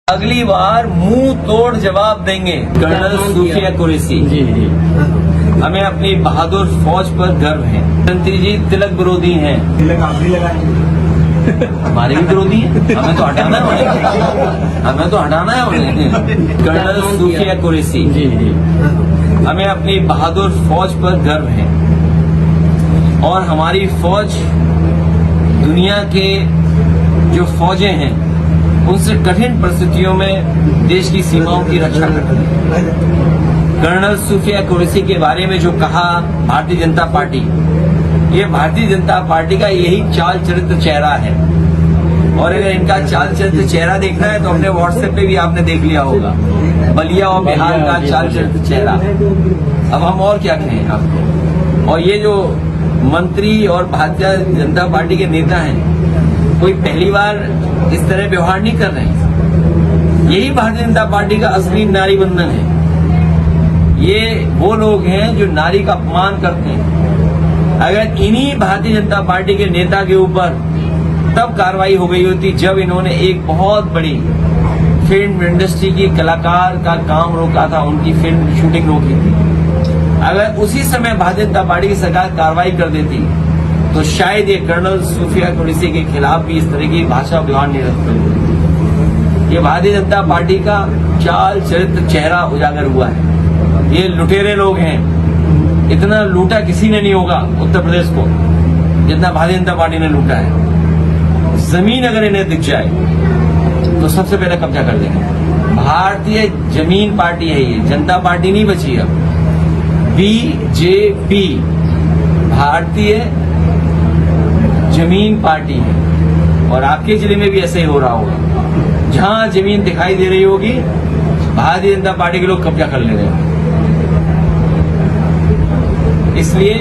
अगली बार मुंह तोड़ जवाब देंगे। कर्नल सूफिया कुरैशी जी हमें अपनी बहादुर फौज पर गर्व है। मंत्री जी तिलक विरोधी हैं। तिलक आप भी लगाएंगे? हमारे भी विरोधी हैं। हमें तो हटाना है उन्हें। कर्नल सूफिया कुरैशी जी हमें अपनी बहादुर फौज पर गर्व है और हमारी फौज दुनिया के जो फौजें हैं उनसे कठिन परिस्थितियों में देश की सीमाओं की रक्षा करती है। कर्नल सूफिया कुरैशी के बारे में जो कहा भारतीय जनता पार्टी, ये भारतीय जनता पार्टी का यही चाल चरित्र चेहरा है। और अगर इनका चाल चरित्र चेहरा देखना है तो अपने व्हाट्सएप पे भी आपने देख लिया होगा, बलिया और बिहार का चाल चरित्र चेहरा। अब हम और क्या कहें आपको। और ये जो मंत्री और भारतीय जनता पार्टी के नेता हैं, कोई पहली बार इस तरह व्यवहार नहीं कर रहे हैं। यही भारतीय जनता पार्टी का असली नारी बंधन है। ये वो लोग हैं जो नारी का अपमान करते हैं। अगर इन्हीं भारतीय जनता पार्टी के नेता के ऊपर तब कार्रवाई हो गई होती जब इन्होंने एक बहुत बड़ी फिल्म इंडस्ट्री की कलाकार का काम रोका था, उनकी फिल्म शूटिंग रोकी थी। अगर उसी समय भारतीय जनता पार्टी की सरकार कार्रवाई कर देती तो शायद ये कर्नल सूफिया कुरैशी के खिलाफ भी इस तरह की भाषा व्यवहार नहीं रखते। ये भारतीय जनता पार्टी का चाल चरित्र चेहरा उजागर हुआ है। ये लुटेरे लोग हैं। इतना लूटा किसी ने नहीं होगा उत्तर प्रदेश को जितना भारतीय जनता पार्टी ने लूटा है। जमीन अगर इन्हें दिख जाए तो सबसे पहले कब्जा कर देंगे। भारतीय जमीन पार्टी है ये, जनता पार्टी नहीं बची अब। बीजेपी भारतीय जमीन पार्टी है और आपके जिले में भी ऐसे ही हो रहा होगा। जहां जमीन दिखाई दे रही होगी भारतीय जनता पार्टी के लोग कब्जा कर ले रहे हैं। इसलिए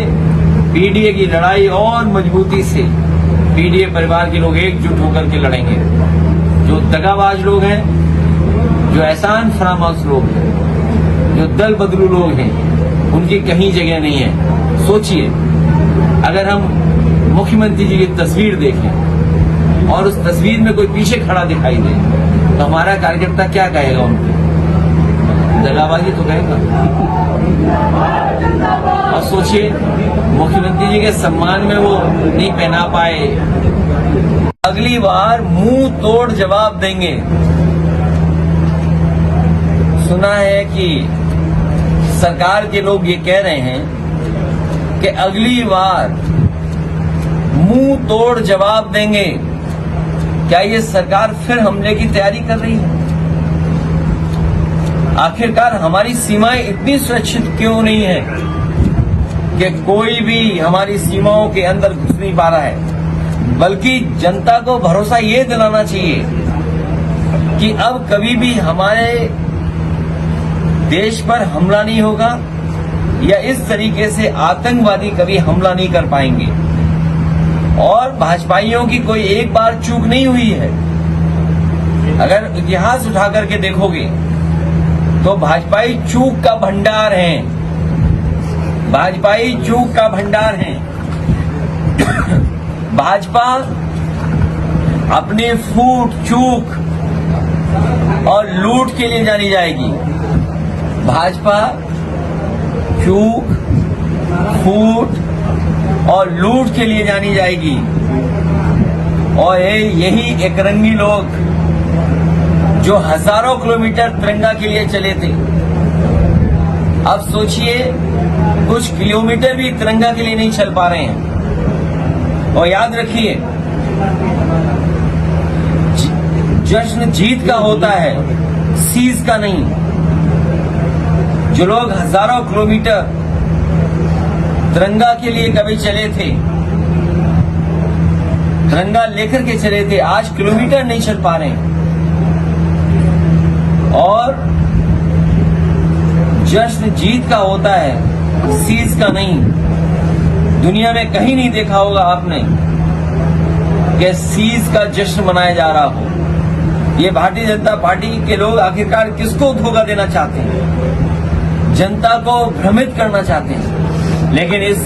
पीडीए की लड़ाई और मजबूती से पीडीए परिवार के लोग एकजुट होकर के लड़ेंगे। जो दगाबाज लोग हैं, जो एहसान फरामोश लोग हैं, जो दल बदलू लोग हैं, उनकी कहीं जगह नहीं है। सोचिए, अगर हम मुख्यमंत्री जी की तस्वीर देखें और उस तस्वीर में कोई पीछे खड़ा दिखाई दे तो हमारा कार्यकर्ता क्या कहेगा उनको? दगाबाजी तो कहेगा। और सोचिए, मुख्यमंत्री जी के सम्मान में वो नहीं पहना पाए। अगली बार मुंह तोड़ जवाब देंगे। सुना है कि सरकार के लोग ये कह रहे हैं कि अगली बार मुंह तोड़ जवाब देंगे। क्या ये सरकार फिर हमले की तैयारी कर रही है? आखिरकार हमारी सीमाएं इतनी सुरक्षित क्यों नहीं है कि कोई भी हमारी सीमाओं के अंदर घुस नहीं पा रहा है? बल्कि जनता को भरोसा ये दिलाना चाहिए कि अब कभी भी हमारे देश पर हमला नहीं होगा या इस तरीके से आतंकवादी कभी हमला नहीं कर पाएंगे। और भाजपाइयों की कोई एक बार चूक नहीं हुई है। अगर इतिहास उठा करके देखोगे तो भाजपाई चूक का भंडार हैं। भाजपाई चूक का भंडार हैं। भाजपा अपने फूट, चूक और लूट के लिए जानी जाएगी। भाजपा चूक, फूट और लूट के लिए जानी जाएगी। और यही एकरंगी लोग जो हजारों किलोमीटर तिरंगा के लिए चले थे, अब सोचिए कुछ किलोमीटर भी तिरंगा के लिए नहीं चल पा रहे हैं। और याद रखिए, जश्न जीत का होता है, सीज का नहीं। जो लोग हजारों किलोमीटर तिरंगा के लिए कभी चले थे, तिरंगा लेकर के चले थे, आज किलोमीटर नहीं चल पा रहे हैं। और जश्न जीत का होता है, सीज का नहीं। दुनिया में कहीं नहीं देखा होगा आपने कि सीज का जश्न मनाया जा रहा हो। ये भारतीय जनता पार्टी के लोग आखिरकार किसको धोखा देना चाहते हैं? जनता को भ्रमित करना चाहते हैं। लेकिन इस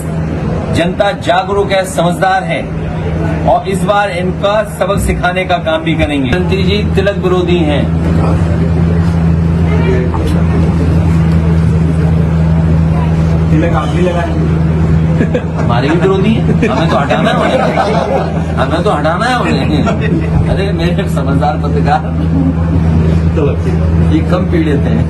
जनता जागरूक है, समझदार है और इस बार इनका सबक सिखाने का काम भी करेंगे। मंत्री जी तिलक विरोधी हैं। तिलक आप भी लगाएंगे। हमारे भी विरोधी है, हमें तो हटाना है उन्हें, हमें तो हटाना है उन्हें। अरे मेरे समझदार पत्रकार चलो ठीक है। ये कम पीड़ित हैं।